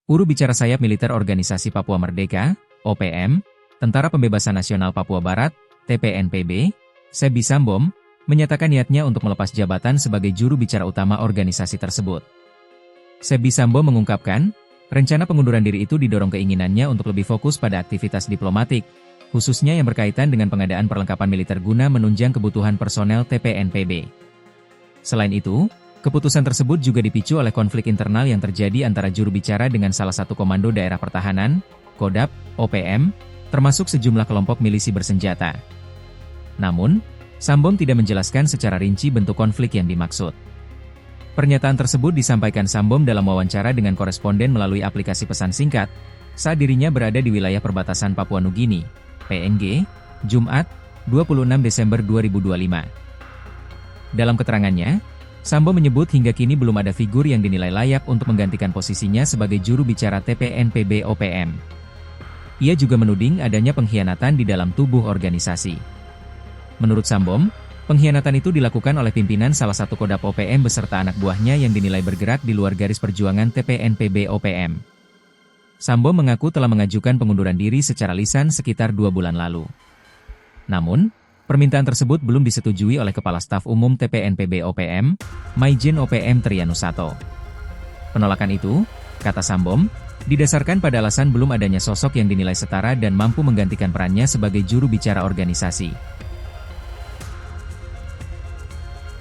Uru bicara sayap militer Organisasi Papua Merdeka, OPM, Tentara Pembebasan Nasional Papua Barat, TPNPB, Sebi Sambom, menyatakan niatnya untuk melepas jabatan sebagai juru bicara utama organisasi tersebut. Sebi Sambom mengungkapkan, rencana pengunduran diri itu didorong keinginannya untuk lebih fokus pada aktivitas diplomatik, khususnya yang berkaitan dengan pengadaan perlengkapan militer guna menunjang kebutuhan personel TPNPB. Selain itu, keputusan tersebut juga dipicu oleh konflik internal yang terjadi antara juru bicara dengan salah satu komando daerah pertahanan, Kodap, OPM, termasuk sejumlah kelompok milisi bersenjata. Namun, Sambom tidak menjelaskan secara rinci bentuk konflik yang dimaksud. Pernyataan tersebut disampaikan Sambom dalam wawancara dengan koresponden melalui aplikasi pesan singkat, saat dirinya berada di wilayah perbatasan Papua Nugini, PNG, Jumat, 26 Desember 2025. Dalam keterangannya, Sambom menyebut hingga kini belum ada figur yang dinilai layak untuk menggantikan posisinya sebagai juru bicara TPNPB OPM. Ia juga menuding adanya pengkhianatan di dalam tubuh organisasi. Menurut Sambom, pengkhianatan itu dilakukan oleh pimpinan salah satu Kodap OPM beserta anak buahnya yang dinilai bergerak di luar garis perjuangan TPNPB OPM. Sambom mengaku telah mengajukan pengunduran diri secara lisan sekitar 2 bulan lalu. Namun, permintaan tersebut belum disetujui oleh Kepala Staf Umum TPNPB OPM, Maijen OPM Trianusato. Penolakan itu, kata Sambom, didasarkan pada alasan belum adanya sosok yang dinilai setara dan mampu menggantikan perannya sebagai juru bicara organisasi.